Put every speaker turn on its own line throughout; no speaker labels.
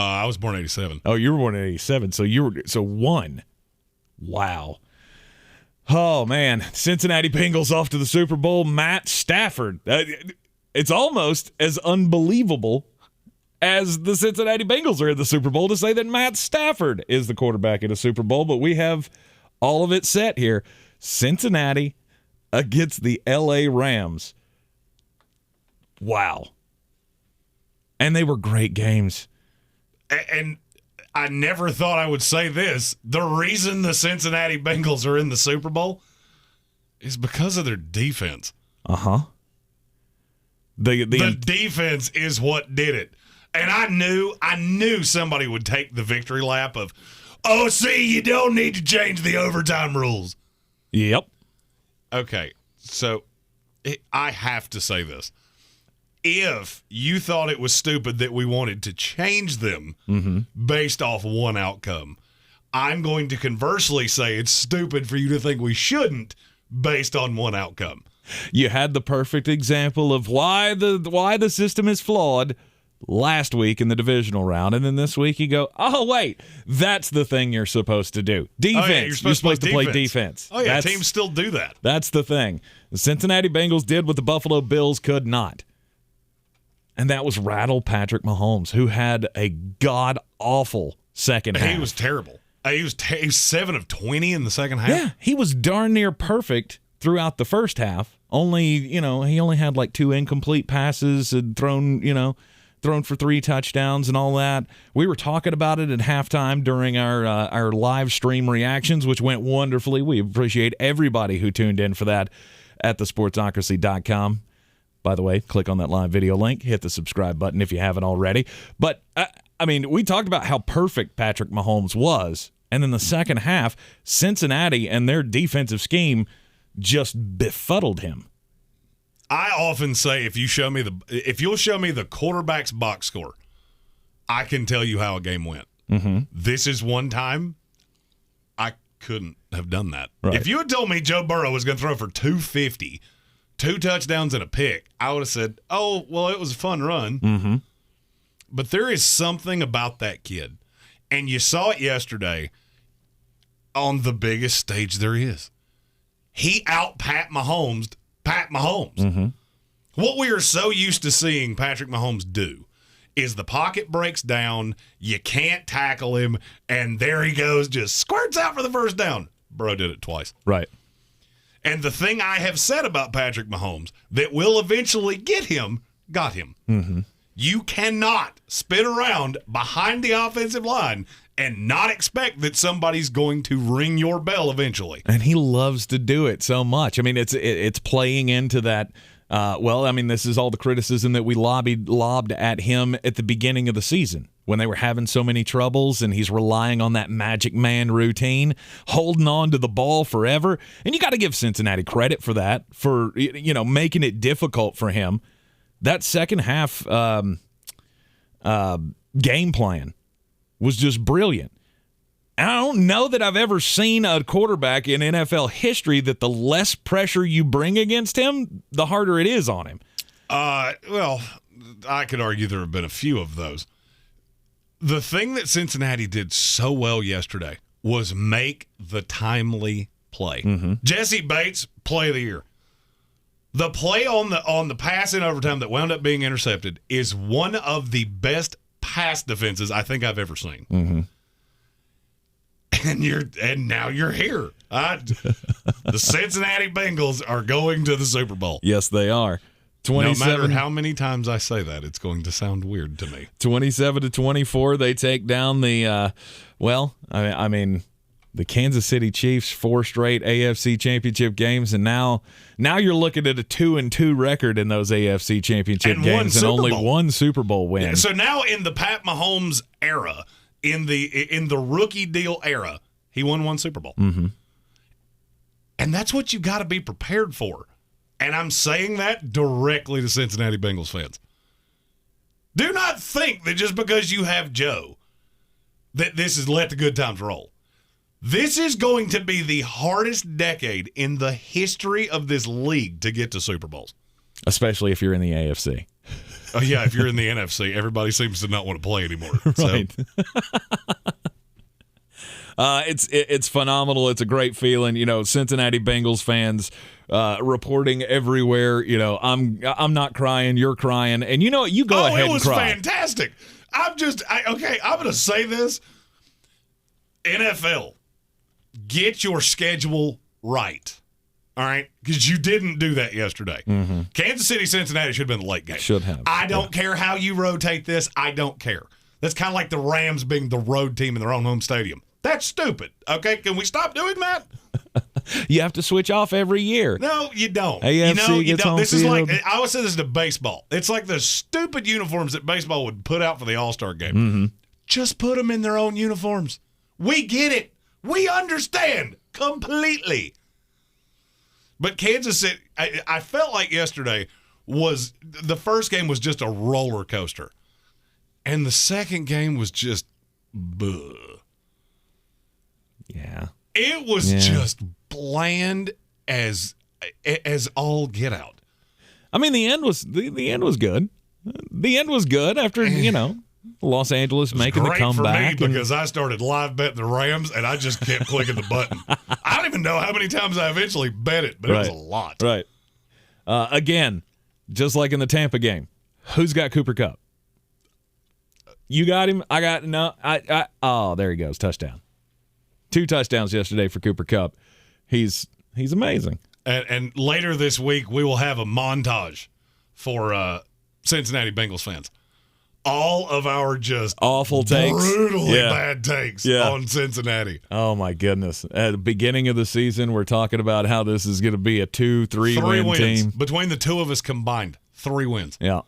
I was born in 87.
Oh, you were born in 87, so one. Wow. Oh, man. Cincinnati Bengals off to the Super Bowl. Matt Stafford. It's almost as unbelievable as the Cincinnati Bengals are in the Super Bowl to say that Matt Stafford is the quarterback in a Super Bowl, but we have all of it set here. Cincinnati against the L.A. Rams. Wow. And they were great games.
And I never thought I would say this. The reason the Cincinnati Bengals are in the Super Bowl is because of their defense.
Uh-huh. The
defense is what did it. And I knew somebody would take the victory lap of, oh, see, you don't need to change the overtime rules.
Yep.
Okay, so I have to say this. If you thought it was stupid that we wanted to change them based off one outcome, I'm going to conversely say it's stupid for you to think we shouldn't based on one outcome.
You had the perfect example of why the system is flawed last week in the divisional round, and then this week you go, oh, wait, that's the thing you're supposed to do. Defense. Oh, yeah, you're supposed to play defense.
Oh, yeah, teams still do that.
That's the thing. The Cincinnati Bengals did what the Buffalo Bills could not. And that was rattle Patrick Mahomes, who had a god-awful second half.
He was terrible. He was 7 of 20 in the second half.
Yeah, he was darn near perfect throughout the first half. He only had like 2 incomplete passes and thrown for 3 touchdowns and all that. We were talking about it at halftime during our live stream reactions, which went wonderfully. We appreciate everybody who tuned in for that at thesportsocracy.com. By the way, click on that live video link, hit the subscribe button if you haven't already. But, we talked about how perfect Patrick Mahomes was, and in the second half, Cincinnati and their defensive scheme just befuddled him.
I often say if you'll show me the quarterback's box score, I can tell you how a game went.
Mm-hmm.
This is one time I couldn't have done that.
Right.
If you had told me Joe Burrow was going to throw for 250, 2 touchdowns and a pick, I would have said, oh, well, it was a fun run.
Mm-hmm.
But there is something about that kid, and you saw it yesterday on the biggest stage there is. He out-Pat Mahomes.
Mm-hmm.
What we are so used to seeing Patrick Mahomes do is the pocket breaks down, you can't tackle him, and there he goes, just squirts out for the first down. Bro did it twice.
Right.
And the thing I have said about Patrick Mahomes that will eventually get him, got him.
Mm-hmm.
You cannot spin around behind the offensive line and not expect that somebody's going to ring your bell eventually.
And he loves to do it so much. I mean, it's playing into that. This is all the criticism that we lobbed at him at the beginning of the season when they were having so many troubles, and he's relying on that magic man routine, holding on to the ball forever. And you got to give Cincinnati credit for that, for making it difficult for him. That second half game plan was just brilliant. And I don't know that I've ever seen a quarterback in NFL history that the less pressure you bring against him, the harder it is on him.
Well, I could argue there have been a few of those. The thing that Cincinnati did so well yesterday was make the timely play.
Mm-hmm.
Jesse Bates, play of the year. The play on the pass in overtime that wound up being intercepted is one of the best pass defenses I think I've ever seen.
Mm-hmm.
And now you're here. The Cincinnati Bengals are going to the Super Bowl.
Yes, they are.
No matter how many times I say that, it's going to sound weird to me.
27-24, they take down the the Kansas City Chiefs, 4 straight AFC Championship games, and now you're looking at a 2-2 record in those AFC Championship games and only one Super Bowl win.
Yeah, so now in the Pat Mahomes era, in the rookie deal era, he won 1 Super Bowl.
Mm-hmm.
And that's what you got to be prepared for. And I'm saying that directly to Cincinnati Bengals fans. Do not think that just because you have Joe, that this is let the good times roll. This is going to be the hardest decade in the history of this league to get to Super Bowls.
Especially if you're in the AFC.
Oh, yeah, if you're in the NFC, everybody seems to not want to play anymore.
Right. It's phenomenal. It's a great feeling. Cincinnati Bengals fans reporting everywhere. I'm not crying. You're crying. And you know what? You go ahead and cry.
It was fantastic. I'm going to say this. NFL, get your schedule right. All right? Because you didn't do that yesterday. Mm-hmm. Kansas City, Cincinnati should have been the late game.
Should have.
I don't care how you rotate this. I don't care. That's kind of like the Rams being the road team in their own home stadium. That's stupid. Okay? Can we stop doing that?
You have to switch off every year.
No, you don't.
AFC
you
gets
don't.
home
This
field.
is like, I always say this to baseball. It's like the stupid uniforms that baseball would put out for the All-Star game.
Mm-hmm.
Just put them in their own uniforms. We get it. We understand completely. But Kansas City, I felt like yesterday was the first game was just a roller coaster. And the second game was just buh.
Yeah.
It was just bland as all get out.
I mean, the end was good. The end was good after, Los Angeles making the comeback.
For me because I started live betting the Rams, and I just kept clicking the button. I don't even know how many times I eventually bet it, but it was a lot.
Right. Again, just like in the Tampa game, who's got Cooper Kupp? You got him. I got no. Oh, there he goes. Touchdown. 2 touchdowns yesterday for Cooper Kupp. He's amazing.
And later this week, we will have a montage for Cincinnati Bengals fans. All of our just
awful takes,
brutally bad takes on Cincinnati.
Oh, my goodness. At the beginning of the season, we're talking about how this is going to be a 2-3 win team.
Between the two of us combined, 3 wins.
Yeah.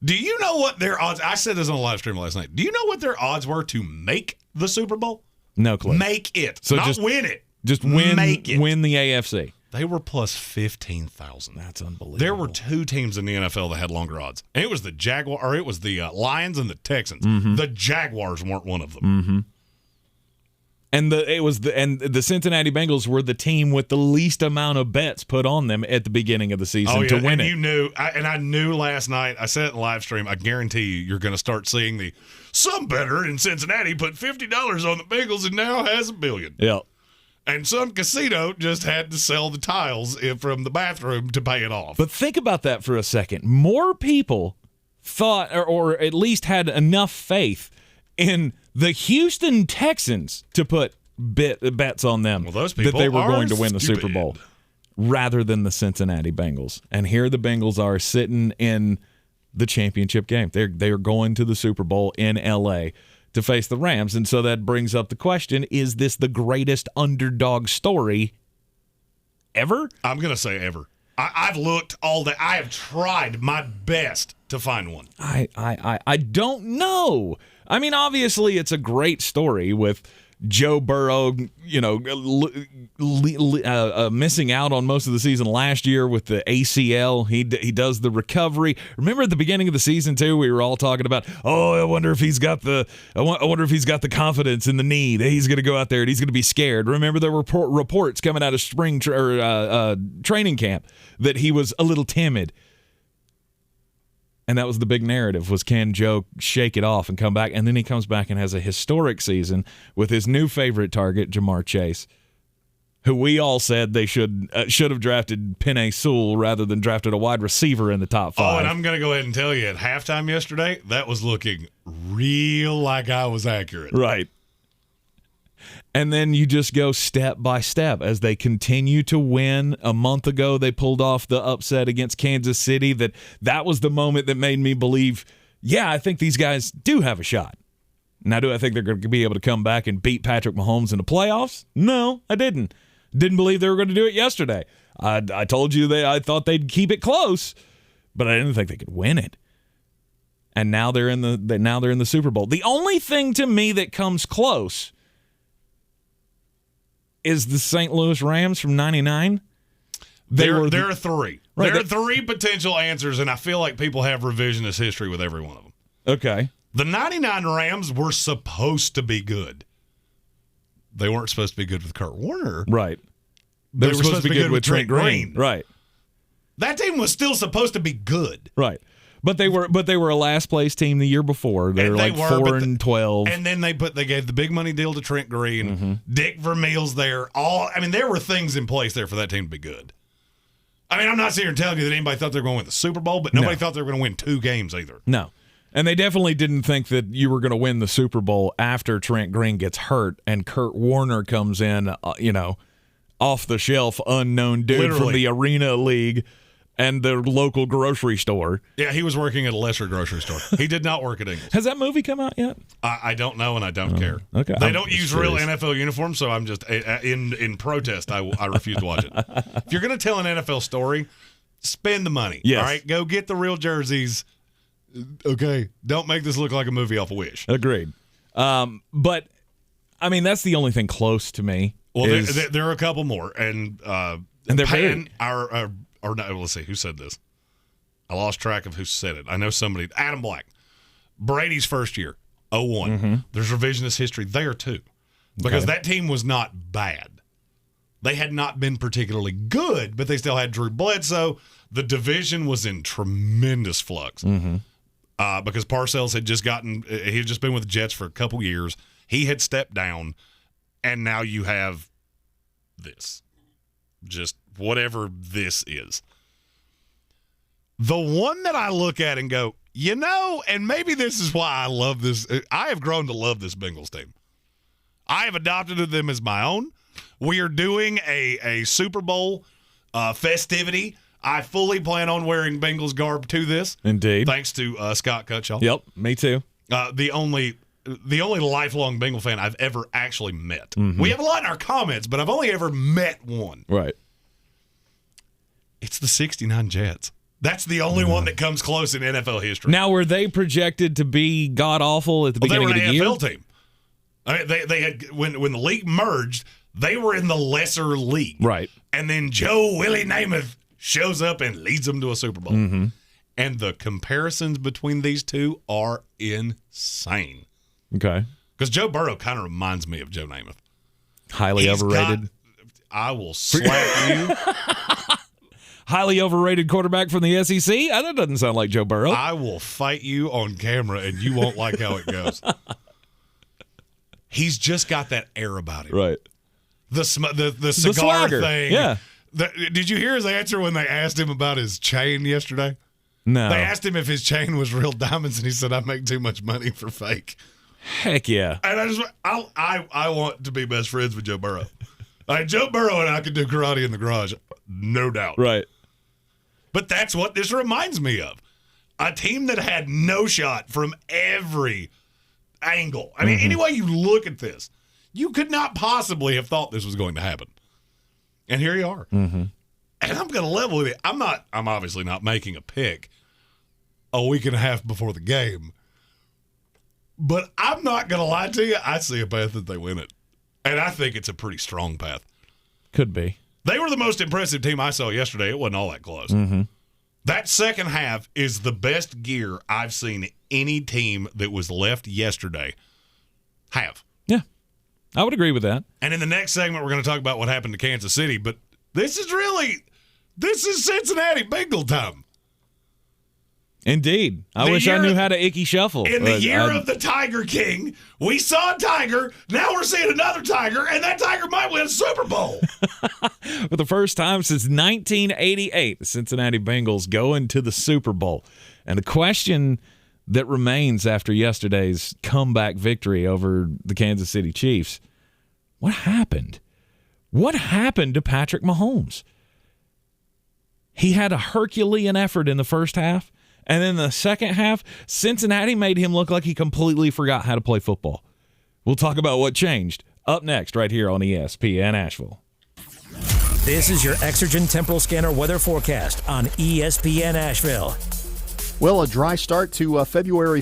Do you know what their odds? I said this on the live stream last night. Do you know what their odds were to make the Super Bowl?
No clue.
Make it. So not just win it.
Just
make it.
Win the AFC.
They were plus 15,000.
That's unbelievable.
There were 2 teams in the NFL that had longer odds. And it was the Lions and the Texans.
Mm-hmm.
The Jaguars weren't one of them.
Mm-hmm. And the Cincinnati Bengals were the team with the least amount of bets put on them at the beginning of the season to win
and
it.
You knew, I knew last night. I said it in the live stream. I guarantee you're going to start seeing some bettor in Cincinnati put $50 on the Bengals and now has $1 billion.
Yeah.
And some casino just had to sell the tiles from the bathroom to pay it off.
But think about that for a second. More people thought, or at least had enough faith in the Houston Texans to put bets on them
those
that they were going to win the
stupid.
Super Bowl, rather than the Cincinnati Bengals. And here the Bengals are sitting in the championship game. They are going to the Super Bowl in L.A. to face the Rams. And so that brings up the question, is this the greatest underdog story ever?
I'm going to say ever. I've looked all day. I have tried my best to find one.
I don't know. I mean, obviously it's a great story with Joe Burrow, missing out on most of the season last year with the ACL. He does the recovery. Remember at the beginning of the season too, we were all talking about, I wonder if he's got the confidence in the knee that he's going to go out there and he's going to be scared. Remember there were reports coming out of spring training camp that he was a little timid. And that was the big narrative, was can Joe shake it off and come back? And then he comes back and has a historic season with his new favorite target, Jamar Chase, who we all said they should have drafted Penei Sewell rather than drafted a wide receiver in the top 5.
Oh, and I'm going to go ahead and tell you, at halftime yesterday, that was looking real like I was accurate.
Right. And then you just go step by step as they continue to win. A month ago, they pulled off the upset against Kansas City. That was the moment that made me believe, I think these guys do have a shot. Now, do I think they're going to be able to come back and beat Patrick Mahomes in the playoffs? No, I didn't. Didn't believe they were going to do it yesterday. I told you that I thought they'd keep it close, but I didn't think they could win it. And now they're in the Super Bowl. The only thing to me that comes close is the St. Louis Rams from '99.
There are 3. Right, there are 3 potential answers, and I feel like people have revisionist history with every one of them.
Okay.
The '99 Rams were supposed to be good. They weren't supposed to be good with Kurt Warner.
Right. They were supposed to be good with Trent Greene. Right.
That team was still supposed to be good.
Right. But they were a last place team the year before. They were like 4-12.
And then they gave the big money deal to Trent Greene.
Mm-hmm.
Dick Vermeil's there. There were things in place there for that team to be good. I'm not sitting here telling you that anybody thought they were going to win the Super Bowl, but nobody thought they were going to win 2 games either.
No. And they definitely didn't think that you were going to win the Super Bowl after Trent Greene gets hurt and Kurt Warner comes in, off the shelf, unknown dude
Literally.
from the Arena League and the local grocery store.
Yeah, he was working at a lesser grocery store. He did not work at Ingles.
Has that movie come out yet?
I don't know, and I don't care.
Okay.
They don't use real NFL uniforms, so I'm just in protest. I refuse to watch it. If you're going to tell an NFL story, spend the money.
Yes.
All right, go get the real jerseys. Okay, don't make this look like a movie off of Wish.
Agreed. But that's the only thing close to me.
Well, there are a couple more, and
they're
Pan, let's see who said this. I lost track of who said it. I know somebody. Adam Black, Brady's first year, 0-1.
Mm-hmm.
There's revisionist history there too, because that team was not bad. They had not been particularly good, but they still had Drew Bledsoe. The division was in tremendous flux.
Mm-hmm.
Because Parcells he had just been with the Jets for a couple years. He had stepped down, and now you have this. Just whatever this is. The one that I look at and go, and maybe this is why I love this. I have grown to love this Bengals team. I have adopted them as my own. We are doing a Super Bowl festivity. I fully plan on wearing Bengals garb to this.
Indeed.
Thanks to Scott Cutshaw.
Yep, me too.
The only lifelong Bengal fan I've ever actually met.
Mm-hmm.
We have a lot in our comments, but I've only ever met one.
Right.
It's the 69 Jets. That's the only one that comes close in NFL history.
Now, were they projected to be god-awful at the beginning of the year?
They were an NFL team. They had when the league merged, they were in the lesser league.
Right.
And then Joe Willie Namath shows up and leads them to a Super Bowl.
Mm-hmm.
And the comparisons between these two are insane.
Okay.
Because Joe Burrow kind of reminds me of Joe Namath.
Highly overrated.
I will slap you.
Highly overrated quarterback from the SEC? That doesn't sound like Joe Burrow.
I will fight you on camera, and you won't like how it goes. He's just got that air about him.
Right.
The cigar
swagger
thing.
Yeah.
Did you hear his answer when they asked him about his chain yesterday?
No.
They asked him if his chain was real diamonds, and he said, "I make too much money for fake."
Heck yeah.
And I want to be best friends with Joe Burrow. Joe Burrow and I could do karate in the garage, no doubt.
Right.
But that's what this reminds me of. A team that had no shot from every angle. Any way you look at this, you could not possibly have thought this was going to happen. And here you are.
Mm-hmm.
And I'm going to level with it. I'm obviously not making a pick a week and a half before the game. But I'm not going to lie to you. I see a path that they win it. And I think it's a pretty strong path.
Could be.
They were the most impressive team I saw yesterday. It wasn't all that close.
Mm-hmm.
That second half is the best gear I've seen any team that was left yesterday have.
Yeah. I would agree with that.
And in the next segment, we're going to talk about what happened to Kansas City. But this is Cincinnati Bengal time.
Indeed. I wish I knew how to icky shuffle.
In the year of the Tiger King, we saw a tiger. Now we're seeing another tiger, and that tiger might win a Super Bowl.
For the first time since 1988, the Cincinnati Bengals go into the Super Bowl. And the question that remains after yesterday's comeback victory over the Kansas City Chiefs, what happened? What happened to Patrick Mahomes? He had a Herculean effort in the first half. And then the second half, Cincinnati made him look like he completely forgot how to play football. We'll talk about what changed up next right here on ESPN Asheville.
This is your Exergen Temporal Scanner weather forecast on ESPN Asheville.
Well, a dry start to February